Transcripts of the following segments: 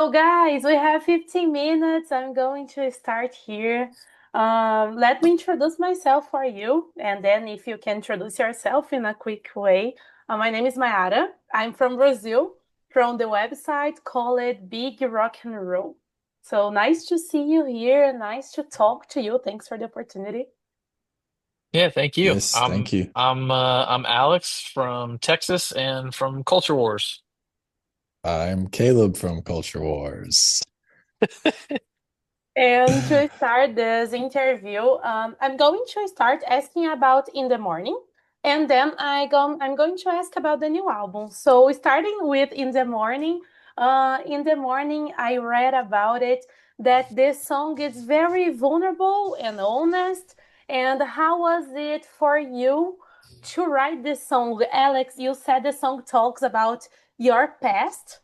So, guys, we have 15 minutes. I'm going to start here. Let me introduce myself for you, and then if you can introduce yourself in a quick way. My name is Mayara. I'm from Brazil, from the website called Big Rock and Roll. So nice to see you here. Nice to talk to you. Thanks for the opportunity. Yeah, thank you. Yes, I'm thank you. I'm I'm Alex from Texas and from Culture Wars. I'm Caleb from Culture Wars. And to start this interview, I'm going to start asking about in the morning, and then I'm going to ask about the new album. So starting with in the morning I read about it that this song is very vulnerable and honest. And how was it for you to write this song, Alex? You said the song talks about your past,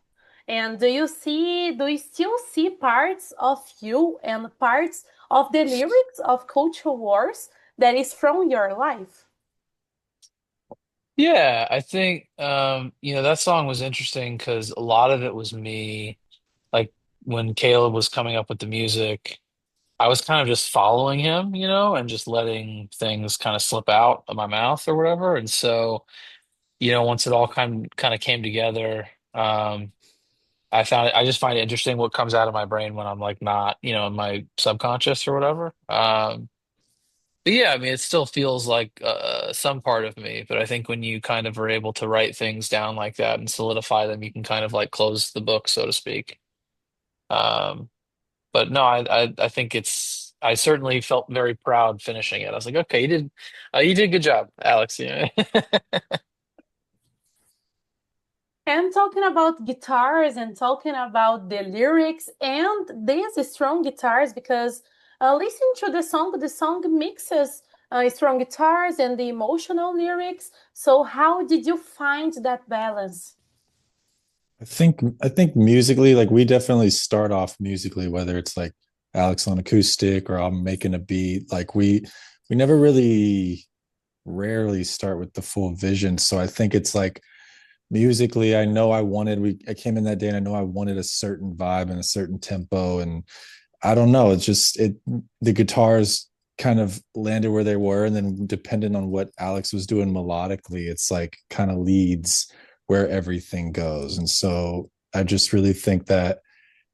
and do you still see parts of you and parts of the lyrics of Culture Wars that is from your life? Yeah, I think that song was interesting because a lot of it was me. Like when Caleb was coming up with the music, I was kind of just following him, and just letting things kind of slip out of my mouth or whatever. And so, once it all kind of came together, I just find it interesting what comes out of my brain when I'm like not, in my subconscious or whatever. But yeah, I mean, it still feels like some part of me, but I think when you kind of are able to write things down like that and solidify them, you can kind of like close the book, so to speak. Um, but no, I think I certainly felt very proud finishing it. I was like, okay, you did a good job, Alex. Yeah. And talking about guitars and talking about the lyrics and these strong guitars, because listening to the song mixes strong guitars and the emotional lyrics. So, how did you find that balance? I think musically, like we definitely start off musically, whether it's like Alex on acoustic or I'm making a beat. Like we never really rarely start with the full vision. So I think it's like musically, I came in that day and I know I wanted a certain vibe and a certain tempo. And I don't know, it's just the guitars kind of landed where they were, and then depending on what Alex was doing melodically, it's like kind of leads where everything goes. And so I just really think that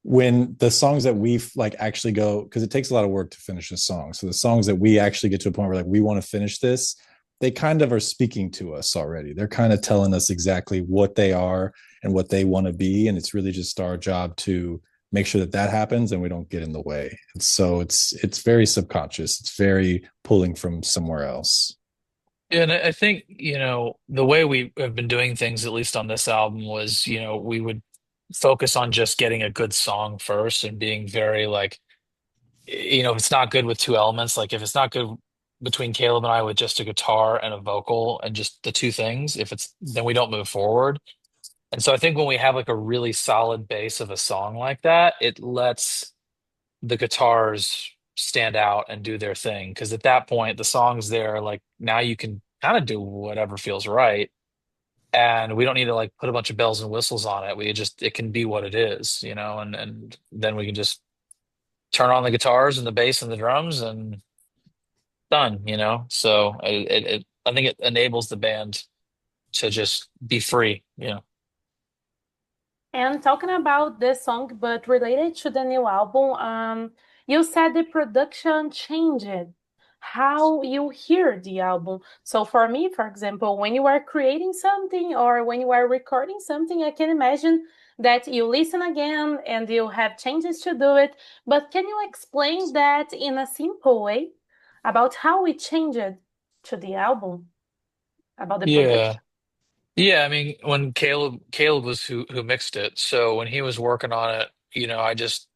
when the songs that we like actually go, because it takes a lot of work to finish a song, so the songs that we actually get to a point where like we want to finish this, they kind of are speaking to us already. They're kind of telling us exactly what they are and what they want to be, and it's really just our job to make sure that that happens and we don't get in the way. And so it's very subconscious, it's very pulling from somewhere else. And I think, the way we have been doing things, at least on this album, was, we would focus on just getting a good song first and being very like, if it's not good with two elements, like if it's not good between Caleb and I with just a guitar and a vocal and just the two things, if it's then we don't move forward. And so I think when we have like a really solid base of a song like that, it lets the guitars stand out and do their thing. Because at that point, the song's there, like now you can kind of do whatever feels right. And we don't need to like put a bunch of bells and whistles on it. It can be what it is, and then we can just turn on the guitars and the bass and the drums and done. So I think it enables the band to just be free. And talking about this song, but related to the new album, you said the production changed how you hear the album. So for me, for example, when you are creating something or when you are recording something, I can imagine that you listen again and you have changes to do it. But can you explain that in a simple way about how it changed to the album, about the Yeah. production? Yeah, I mean, when Caleb was who mixed it, so when he was working on it, I just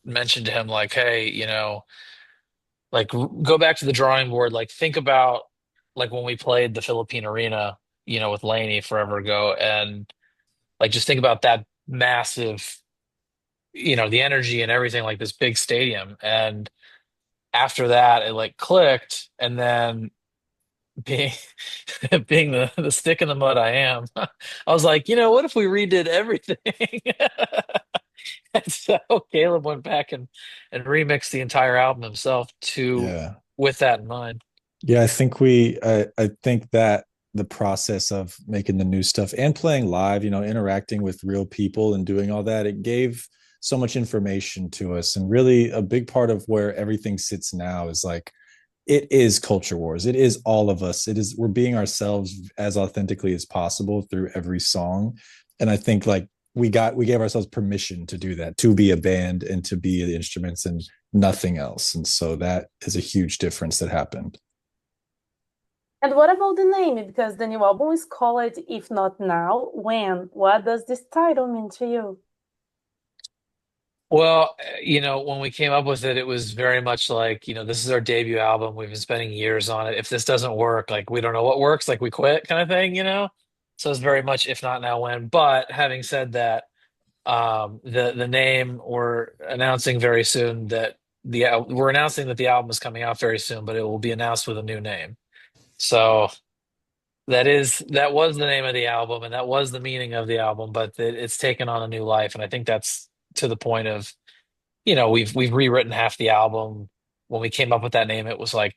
mentioned to him like, hey, like go back to the drawing board, like think about like when we played the Philippine Arena, with Laney forever ago, and like just think about that massive, the energy and everything, like this big stadium. And after that, it like clicked, and then being being the stick in the mud I am, I was like, what if we redid everything? And so Caleb went back and remixed the entire album himself to Yeah. with that in mind. Yeah, I think that the process of making the new stuff and playing live, interacting with real people and doing all that, it gave so much information to us. And really a big part of where everything sits now is like it is culture wars. It is all of us. It is we're being ourselves as authentically as possible through every song. And I think like we gave ourselves permission to do that, to be a band and to be the instruments and nothing else. And so that is a huge difference that happened. And what about the name? Because the new album is called If Not Now, When? What does this title mean to you? Well, when we came up with it, it was very much like, this is our debut album. We've been spending years on it. If this doesn't work, like we don't know what works, like we quit kind of thing. So it's very much if not now when. But having said that, the name we're announcing very soon that we're announcing that the album is coming out very soon, but it will be announced with a new name. So that was the name of the album and that was the meaning of the album, but it's taken on a new life, and I think that's to the point of we've rewritten half the album. When we came up with that name, it was like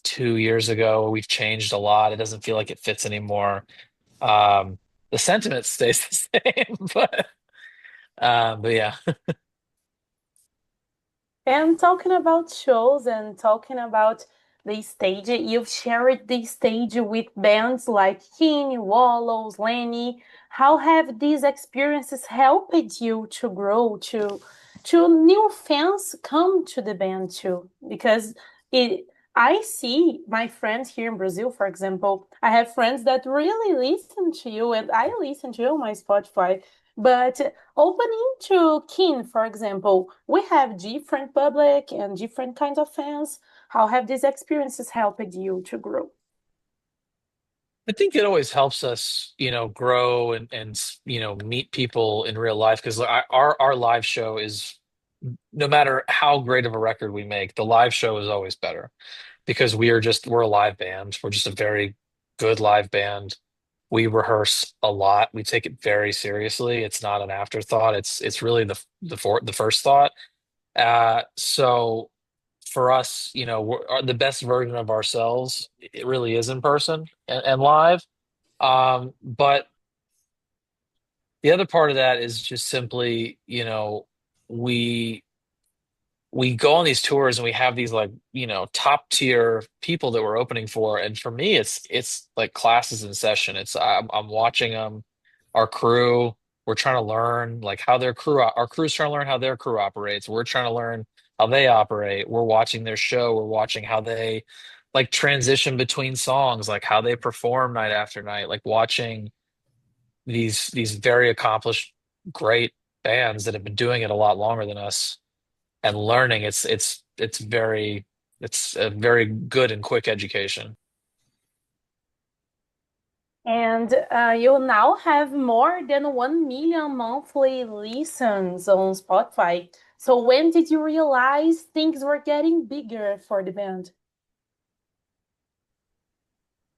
2 years ago. We've changed a lot. It doesn't feel like it fits anymore. Um, the sentiment stays the same, but yeah. And talking about shows and talking about the stage, you've shared the stage with bands like King, Wallows, Lenny. How have these experiences helped you to grow, to new fans come to the band too? Because it, I see my friends here in Brazil, for example, I have friends that really listen to you, and I listen to you on my Spotify. But opening to Kin, for example, we have different public and different kinds of fans. How have these experiences helped you to grow? I think it always helps us, grow and meet people in real life because our live show is no matter how great of a record we make, the live show is always better because we're a live band. We're just a very good live band. We rehearse a lot. We take it very seriously. It's not an afterthought. It's really the first thought. So for us, the best version of ourselves, it really is in person and live. But the other part of that is just simply, we we go on these tours and we have these like, top tier people that we're opening for. And for me, it's like classes in session. I'm watching them, our crew, we're trying to learn like how our crew's trying to learn how their crew operates. We're trying to learn how they operate. We're watching their show. We're watching how they like transition between songs, like how they perform night after night, like watching these very accomplished, great bands that have been doing it a lot longer than us and learning. It's a very good and quick education. And you now have more than 1 million monthly listens on Spotify. So when did you realize things were getting bigger for the band?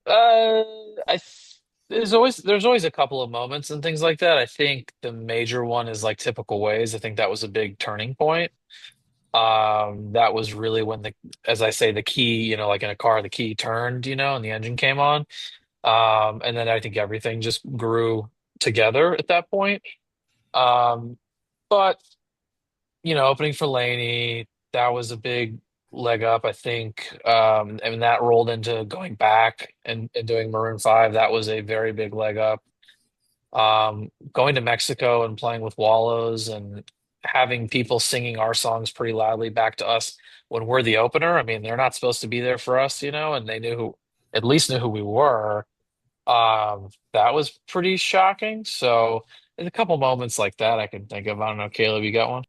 Uh, I th- there's always a couple of moments and things like that. I think the major one is like typical ways. I think that was a big turning point. That was really when as I say, the key, like in a car, the key turned, and the engine came on. And then I think everything just grew together at that point. Um, but opening for Laney, that was a big leg up, I think. And that rolled into going back and doing Maroon 5. That was a very big leg up. Going to Mexico and playing with Wallows and having people singing our songs pretty loudly back to us when we're the opener. I mean, they're not supposed to be there for us, and they at least knew who we were. That was pretty shocking. So there's a couple moments like that I can think of. I don't know, Caleb, you got one?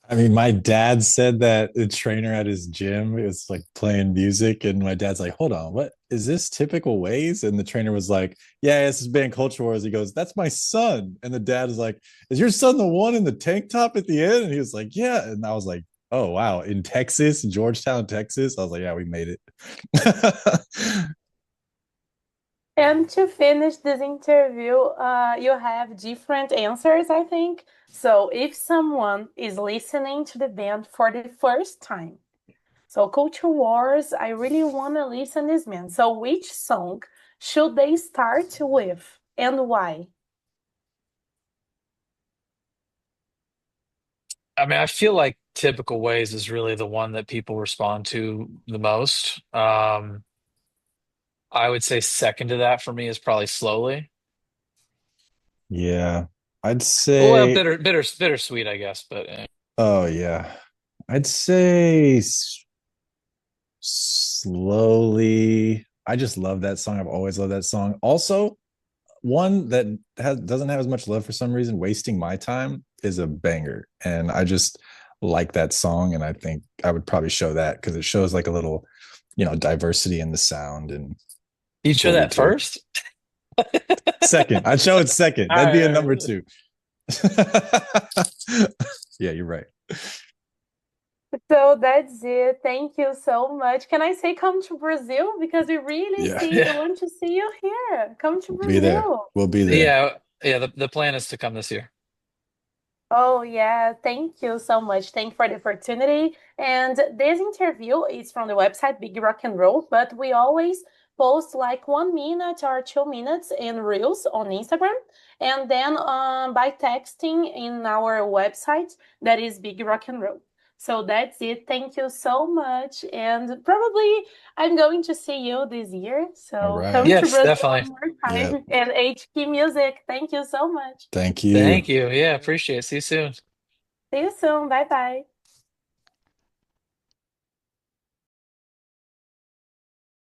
I mean, my dad said that the trainer at his gym was like playing music, and my dad's like, "Hold on, what is this typical ways?" And the trainer was like, "Yeah, this is band Culture Wars." He goes, "That's my son," and the dad is like, "Is your son the one in the tank top at the end?" And he was like, "Yeah," and I was like, "Oh wow, in Texas, Georgetown, Texas." I was like, "Yeah, we made it." And to finish this interview, you have different answers, I think. So if someone is listening to the band for the first time, so Culture Wars, I really want to listen this band. So which song should they start with and why? I mean, I feel like typical ways is really the one that people respond to the most. I would say second to that for me is probably slowly. Yeah. I'd Well, say, bittersweet, I guess, but oh yeah. I'd say slowly. I just love that song. I've always loved that song. Also, one that doesn't have as much love for some reason, Wasting My Time is a banger. And I just like that song. And I think I would probably show that because it shows like a little, diversity in the sound and you'd show what we that do. first. Second. I'd show it second. All That'd be a right, number all right. two. Yeah, you're right. So that's it. Thank you so much. Can I say come to Brazil? Because we really Yeah. see Yeah, want to see you here. Come to We'll be there. Brazil. We'll be there. yeah, yeah. The plan is to come this year. Oh, yeah. Thank you so much. Thank you for the opportunity. And this interview is from the website Big Rock and Roll, but we always post like 1 minute or 2 minutes in Reels on Instagram. And then by texting in our website, that is Big Rock and Roll. So that's it. Thank you so much. And probably I'm going to see you this year. All So come right. to Yes, Brazil definitely. one more Yeah. time. And HK Music. Thank you so much. Thank you. Thank you. Yeah, appreciate it. See you soon. See you soon. Bye bye.